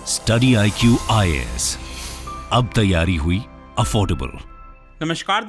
Study IQ IAS, अब तैयारी हुई अफोर्डेबल। नमस्कार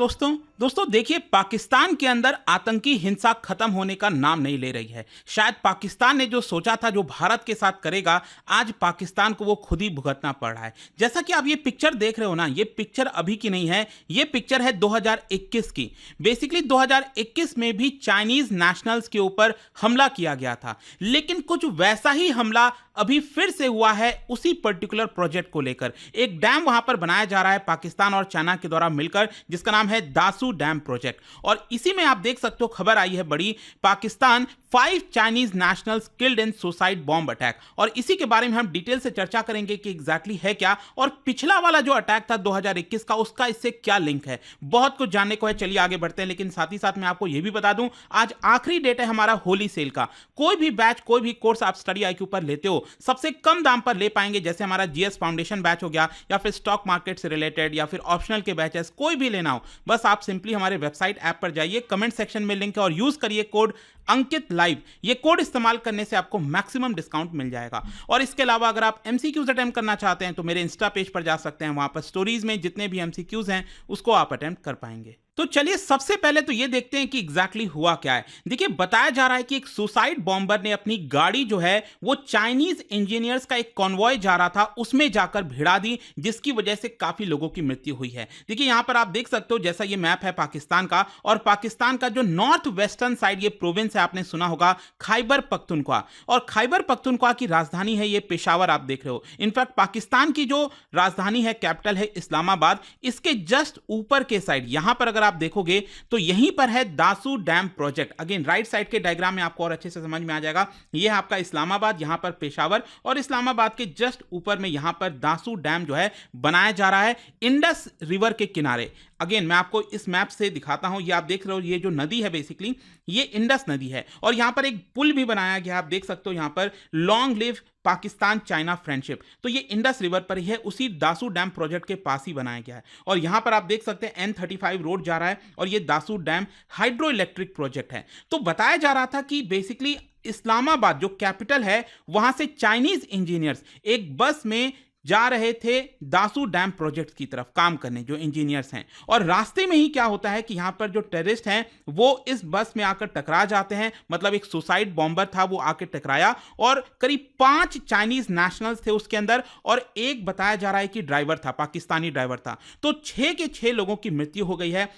दोस्तों देखिए, पाकिस्तान के अंदर आतंकी हिंसा खत्म होने का नाम नहीं ले रही है। शायद पाकिस्तान ने जो सोचा था जो भारत के साथ करेगा, आज पाकिस्तान को वो खुद ही भुगतना पड़ रहा है। जैसा कि आप ये पिक्चर देख रहे हो ना, ये पिक्चर अभी की नहीं है, ये पिक्चर है 2021 की। बेसिकली 2021 में भी चाइनीज नेशनल्स के ऊपर हमला किया गया था, लेकिन कुछ वैसा ही हमला अभी फिर से हुआ है उसी पर्टिकुलर प्रोजेक्ट को लेकर। एक डैम वहां पर बनाया जा रहा है पाकिस्तान और चाइना के द्वारा मिलकर, जिसका नाम है दासू डैम प्रोजेक्ट। और इसी में आप देख सकते हो खबर आई है बड़ी, Pakistan 5 Chinese nationals killed in suicide bomb attack. और इसी के बारे में हम डिटेल से चर्चा करेंगे कि एग्जैक्टली है क्या, और पिछला वाला जो अटैक था 2021 का, उसका इससे क्या लिंक है। बहुत कुछ जानने को है, चलिए आगे बढ़ते हैं। लेकिन साथ ही साथ मैं आपको यह भी बता दूं, आज आखिरी डेट है हमारा होली सेल का। कोई भी बैच, कोई भी कोर्स आप स्टडी IQ पर लेते हो, सबसे कम दाम पर ले पाएंगे। जैसे हमारा GS फाउंडेशन बैच हो गया, या फिर स्टॉक मार्केट से रिलेटेड, या फिर ऑप्शनल के बैचेस, कोई भी लेना हो, बस आप सिंपली हमारे वेबसाइट ऐप पर जाइए, कमेंट सेक्शन में लिंक है, और यूज करिए कोड अंकित लाइव। ये कोड इस्तेमाल करने से आपको मैक्सिमम डिस्काउंट मिल जाएगा। और इसके अलावा अगर आप MCQs अटेम्प्ट करना चाहते हैं तो मेरे इंस्टा पेज पर जा सकते हैं, वहां पर स्टोरीज में जितने भी MCQs हैं उसको आप अटेम्प्ट कर पाएंगे। तो चलिए सबसे पहले तो ये देखते हैं कि एग्जैक्टली हुआ क्या है। देखिए, बताया जा रहा है कि एक सुसाइड बॉम्बर ने अपनी गाड़ी जो है वो चाइनीज इंजीनियर्स का एक कॉन्वॉय जा रहा था, उसमें जाकर भिड़ा दी, जिसकी वजह से काफी लोगों की मृत्यु हुई है। देखिए यहां पर आप देख सकते हो, जैसा ये मैप है पाकिस्तान का, और पाकिस्तान का जो नॉर्थ वेस्टर्न साइड ये प्रोविंस है, आपने सुना होगा खैबर पख्तूनख्वा, और खैबर पख्तूनख्वा की राजधानी है ये पेशावर, आप देख रहे हो। इनफैक्ट पाकिस्तान की जो राजधानी है, कैपिटल है इस्लामाबाद, इसके जस्ट ऊपर के साइड यहां पर अगर आप देखोगे तो यहीं पर है Dasu dam project. Again right side के डायग्राम में आपको और अच्छे से समझ में आ जाएगा। यह है आपका इस्लामाबाद, यहां पर पेशावर, और इस्लामाबाद के जस्ट ऊपर में यहां पर दासू डैम जो है बनाया जा रहा है इंडस रिवर के किनारे। अगेन मैं आपको इस मैप से दिखाता हूं, ये आप देख रहे हो, ये जो नदी है बेसिकली ये इंडस नदी है, और यहां पर एक पुल भी बनाया गया, आप देख सकते हो यहां पर, long live Pakistan China friendship. तो ये इंडस रिवर पर ही है, उसी दासू डैम प्रोजेक्ट के पास ही बनाया गया है। और यहां पर आप देख सकते हैं N35 रोड जा रहा है, और ये Dasu dam hydro electric project है। तो बताया जा रहा था कि बेसिकली इस्लामाबाद जो कैपिटल है, वहां से चाइनीज इंजीनियर्स एक बस में जा रहे थे दासू डैम प्रोजेक्ट की तरफ काम करने, जो इंजीनियर्स हैं। और रास्ते में ही क्या होता है कि यहां पर जो टेररिस्ट हैं वो इस बस में आकर टकरा जाते हैं। मतलब एक सुसाइड बॉम्बर था, वो आकर टकराया, और करीब 5 चाइनीज नेशनल्स थे उसके अंदर, और एक बताया जा रहा है कि ड्राइवर था, पाकिस्तानी ड्राइवर था। तो 6 के 6 लोगों की मृत्यु हो गई है।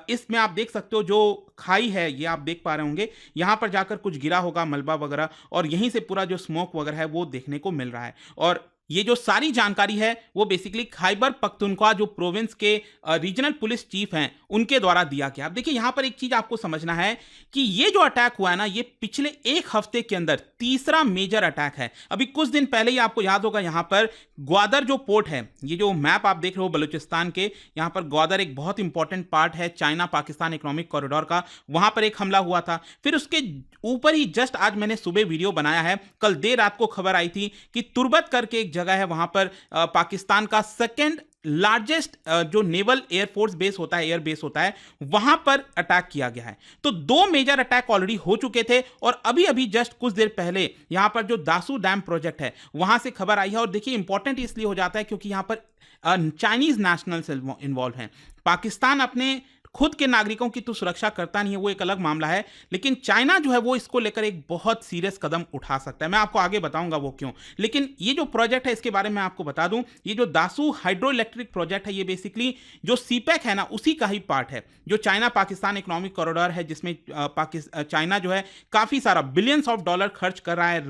इसमें आप देख सकते हो जो खाई है, ये आप देख पा रहे होंगे, यहां पर जाकर कुछ गिरा होगा मलबा वगैरह, और यहीं से पूरा जो स्मोक वगैरह है वो देखने को मिल रहा है। और ये जो सारी जानकारी है वो बेसिकली खैबर पख्तूनख्वा जो प्रोविंस के रीजनल पुलिस चीफ हैं उनके द्वारा दिया गया। अब देखिए यहां पर एक चीज आपको समझना है कि ये जो अटैक हुआ है ना, ये पिछले एक हफ्ते के अंदर तीसरा मेजर अटैक है। अभी कुछ दिन पहले ही आपको याद होगा, यहां पर ग्वादर जो पोर्ट है, ये जो मैप आप देख रहे हो बलूचिस्तान के, यहां पर ग्वादर एक बहुत इंपॉर्टेंट पार्ट है चाइना पाकिस्तान इकोनॉमिक कॉरिडोर का, वहां पर एक हमला हुआ था। फिर उसके ऊपर ही जस्ट आज मैंने सुबह वीडियो बनाया है, कल देर रात को खबर आई थी कि तुर्बत करके एक जगह है, वहां पर पाकिस्तान का सेकंड लार्जेस्ट जो नेवल एयरफोर्स बेस होता है, एयर बेस होता है, वहां पर अटैक किया गया है। तो 2 मेजर अटैक ऑलरेडी हो चुके थे, और अभी अभी जस्ट कुछ देर पहले यहां पर जो दासू डैम प्रोजेक्ट है वहां से खबर आई है। और देखिए इंपॉर्टेंट इसलिए हो जाता है क्योंकि यहां पर चाइनीज नेशनल्स इन्वॉल्व हैं। पाकिस्तान अपने खुद के नागरिकों की तो सुरक्षा करता नहीं है, वो एक अलग मामला है, लेकिन चाइना जो है वो इसको लेकर एक बहुत सीरियस कदम उठा सकता है। मैं आपको आगे बताऊंगा वो क्यों। लेकिन ये जो प्रोजेक्ट है इसके बारे में आपको बता दूं, ये जो दासू हाइड्रो इलेक्ट्रिक प्रोजेक्ट है, ये बेसिकली जो सीपैक है ना, उसी का ही पार्ट है। जो चाइना पाकिस्तान इकोनॉमिक कॉरिडोर है, जिसमें चाइना जो है काफी सारा बिलियंस ऑफ डॉलर खर्च कर रहा है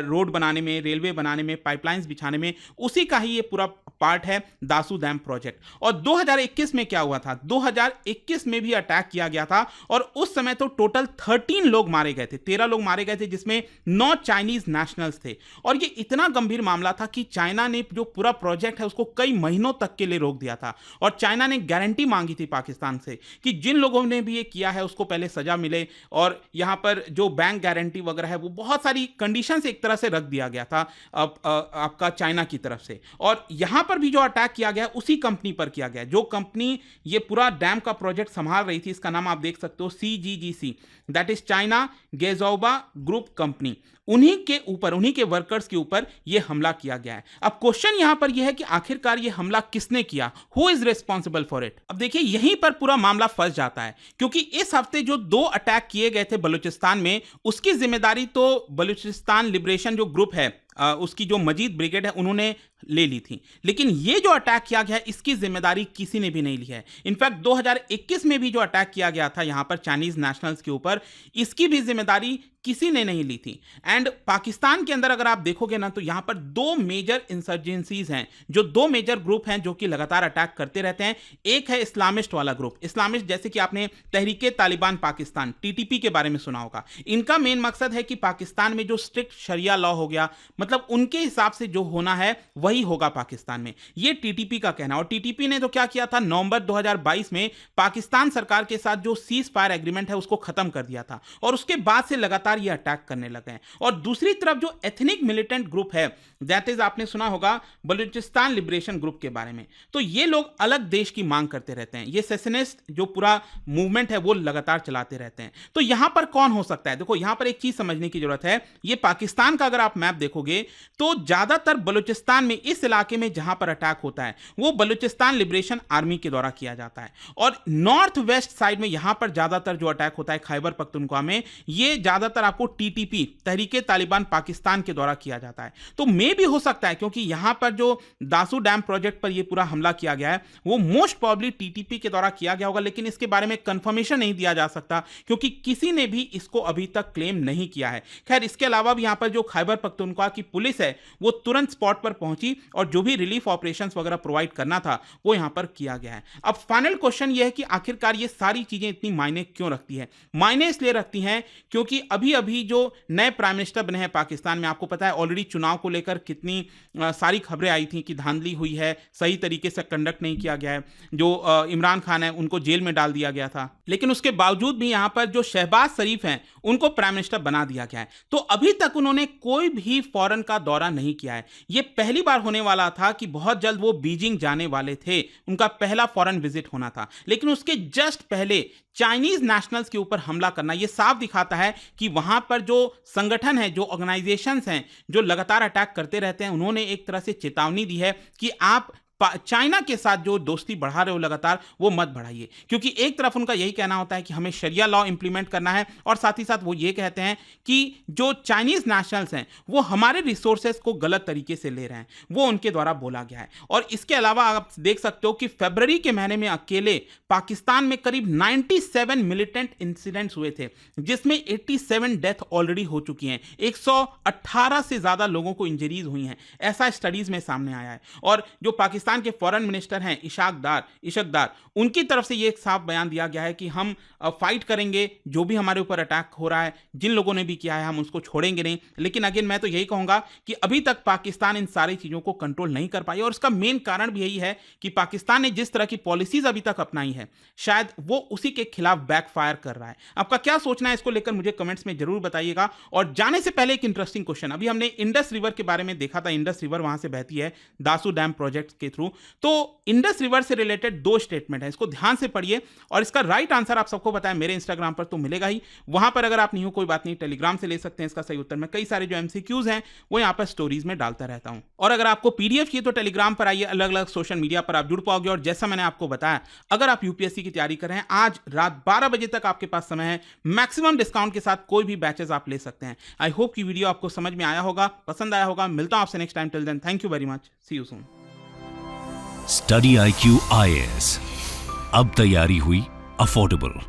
रोड बनाने में, रेलवे बनाने में, पाइपलाइंस बिछाने में, उसी का ही ये पूरा पार्ट है दासू डैम प्रोजेक्ट। और 2021 में क्या हुआ था, 2021 में भी अटैक किया गया था, और उस समय तो टोटल 13 लोग मारे गए थे, 13 लोग मारे गए थे, जिसमें 9 चाइनीज नेशनल्स थे। और ये इतना गंभीर मामला था कि चाइना ने जो पूरा प्रोजेक्ट है उसको कई महीनों तक के लिए रोक दिया था, और चाइना ने गारंटी मांगी थी पाकिस्तान से कि जिन लोगों ने भी ये किया है उसको पहले सजा मिले, और यहां पर जो बैंक गारंटी वगैरह है वो बहुत सारी कंडीशंस एक तरह से रख दिया गया था आपका चाइना की तरफ से। और यहां पर भी जो अटैक किया गया उसी कंपनी पर किया गया, जो कंपनी ये पूरा डैम का प्रोजेक्ट संभाल रही थी, इसका नाम आप देख सकते हो CGGC, that is China Gezhouba group company. उन्हीं के वर्कर्स के ऊपर यह हमला किया गया है। अब क्वेश्चन यहां पर यह है कि आखिरकार यह हमला किसने किया, who is responsible for it. अब देखिए यहीं पर पूरा मामला फंस जाता है, क्योंकि इस हफ्ते जो 2 अटैक किए गए थे बलूचिस्तान में, उसकी जिम्मेदारी तो बलूचिस्तान लिबरेशन जो ग्रुप है, उसकी जो मजीद ब्रिगेड है, उन्होंने ले ली थी। लेकिन ये जो अटैक किया गया है, इसकी जिम्मेदारी किसी ने भी नहीं ली है। इनफैक्ट 2021 में भी जो अटैक किया गया था यहां पर चाइनीज नेशनल्स के ऊपर, इसकी भी जिम्मेदारी किसी ने नहीं ली थी। एंड पाकिस्तान के अंदर अगर आप देखोगे ना, तो यहां पर 2 मेजर इंसर्जेंसीज हैं, जो 2 मेजर ग्रुप हैं जो कि लगातार अटैक करते रहते हैं। एक है इस्लामिस्ट वाला ग्रुप, इस्लामिस्ट जैसे कि आपने तहरीके तालिबान पाकिस्तान टीटीपी के बारे में सुना होगा। इनका मेन मकसद है कि पाकिस्तान में जो स्ट्रिक्ट शरिया लॉ हो गया, मतलब उनके हिसाब से जो होना है वही होगा पाकिस्तान में, ये टीटीपी का कहना। और टीटीपी ने तो क्या किया था, नवंबर 2022 में पाकिस्तान सरकार के साथ जो सीज फायर एग्रीमेंट है उसको खत्म कर दिया था, और उसके बाद से लगातार ये अटैक करने लगे हैं। और दूसरी तरफ जो एथनिक मिलिटेंट ग्रुप है, दैट इज आपने सुना होगा बलूचिस्तान लिबरेशन ग्रुप के बारे में, तो ये लोग अलग देश की मांग करते रहते हैं। ये सेशनिस्ट जो पूरा मूवमेंट है वो लगातार चलाते रहते हैं। तो यहां पर कौन हो सकता है? देखो यहां पर एक चीज समझने की जरूरत है, ये पाकिस्तान का अगर आप मैप देखोगे तो ज्यादातर बलूचिस्तान में, इस इलाके में जहां पर अटैक होता है वो बलूचिस्तान लिबरेशन आर्मी के द्वारा किया जाता है। और नॉर्थ वेस्ट साइड में यहां पर ज्यादातर जो अटैक होता है खैबर पख्तूनख्वा में, ये ज्यादातर आपको टीटीपी तहरीके तालिबान पाकिस्तान के द्वारा किया जाता है। तो मे भी हो सकता है, क्योंकि यहां पर जो दासू डैम प्रोजेक्ट पर ये पूरा हमला किया गया है वो मोस्ट प्रोबेबली टीटीपी के द्वारा किया गया होगा, लेकिन इसके बारे में कंफर्मेशन नहीं दिया जा सकता, क्योंकि किसी ने भी इसको अभी तक क्लेम नहीं किया है। खैर इसके अलावा भी यहां पर जो खैबर पख्तूनख्वा की पुलिस है वो तुरंत स्पॉट पर पहुंची और जो भी रिलीफ ऑपरेशंस वगैरह प्रोवाइड करना था वो यहां पर किया गया है। अब फाइनल क्वेश्चन ये है कि आखिरकार ये सारी चीजें इतनी मायने क्यों रखती है? मायने इसलिए रखती हैं क्योंकि अभी अभी जो नए प्राइम मिनिस्टर बने हैं पाकिस्तान में, आपको पता है ऑलरेडी चुनाव को लेकर कितनी सारी खबरें आई थी कि धांधली हुई है, सही तरीके से कंडक्ट नहीं किया गया है, जो इमरान खान है उनको जेल में डाल दिया गया था। लेकिन उसके बावजूद भी यहां पर जो शहबाज शरीफ हैं उनको प्राइम मिनिस्टर बना दिया गया है। तो अभी तक उन्होंने कोई भी फॉरेन का दौरा नहीं किया है। यह पहली बार होने वाला था कि बहुत जल्द वो बीजिंग जाने वाले थे, उनका पहला फॉरेन विजिट होना था, लेकिन उसके जस्ट पहले चाइनीज नेशनल्स के ऊपर हमला करना, यह साफ दिखाता है कि वहां पर जो संगठन है, जो ऑर्गेनाइजेशंस हैं जो लगातार अटैक करते रहते हैं, उन्होंने एक तरह से चेतावनी दी है कि आप चाइना के साथ जो दोस्ती बढ़ा रहे हो लगातार, वो मत बढ़ाइए। क्योंकि एक तरफ उनका यही कहना होता है कि हमें शरिया लॉ इंप्लीमेंट करना है, और साथ ही साथ वो ये कहते हैं कि जो चाइनीज नेशनल्स हैं वो हमारे रिसोर्सेज को गलत तरीके से ले रहे हैं, वो उनके द्वारा बोला गया है। और इसके अलावा आप देख सकते हो कि फरवरी के महीने में अकेले पाकिस्तान में करीब 97 मिलिटेंट इंसिडेंट्स हुए थे, जिसमें 87 डेथ ऑलरेडी हो चुकी हैं, 118 से ज्यादा लोगों को इंजरीज हुई हैं, ऐसा स्टडीज में सामने आया है। और जो पाकिस्तान के फॉरेन मिनिस्टर हैं इशकदार, उनकी तरफ से ये एक साफ बयान दिया गया है कि हम फाइट करेंगे, जो भी हमारे ऊपर अटैक हो रहा है, जिन लोगों ने भी किया है, हम उसको छोड़ेंगे नहीं। लेकिन अगेन मैं तो यही कहूंगा कि अभी तक पाकिस्तान इन सारी चीजों को कंट्रोल नहीं कर पाई, और इसका मेन कारण भी यही है कि पाकिस्तान ने जिस तरह की पॉलिसीज अभी तक अपनाई है, शायद वो उसी के खिलाफ बैकफायर कर रहा है। आपका क्या सोचना है इसको लेकर मुझे कमेंट्स में जरूर बताइएगा। और जाने से पहले एक इंटरेस्टिंग क्वेश्चन, अभी हमने इंडस रिवर के बारे में देखा था, इंडस रिवर वहां से बहती है दासू डैम प्रोजेक्ट के थ्रू। तो इंडस रिवर से रिलेटेड 2 स्टेटमेंट है, इसको ध्यान से पढ़िए, और इसका राइट आंसर आप सबको बताएं मेरे इंस्टाग्राम पर तो मिलेगा ही, वहां पर अगर आप नहीं हो कोई बात नहीं, टेलीग्राम से ले सकते हैं इसका सही उत्तर। मैं कई सारे जो एमसीक्यूज हैं वो यहां पर स्टोरीज में डालता रहता हूं। और अगर आपको पीडीएफ चाहिए तो टेलीग्राम पर आइए, अलग अलग सोशल मीडिया पर आप जुड़ पाओगे। और जैसा मैंने आपको बताया, अगर आप यूपीएससी की तैयारी कर रहे हैं, आज रात 12 बजे तक आपके पास समय है, मैक्सिमम डिस्काउंट के साथ कोई भी बैचेस आप ले सकते हैं। आई होप कि वीडियो आपको समझ में आया होगा, पसंद आया होगा। मिलता हूं आपसे next time, till then thank you very much, see you soon. Study IQ IAS, अब तैयारी हुई अफोर्डेबल।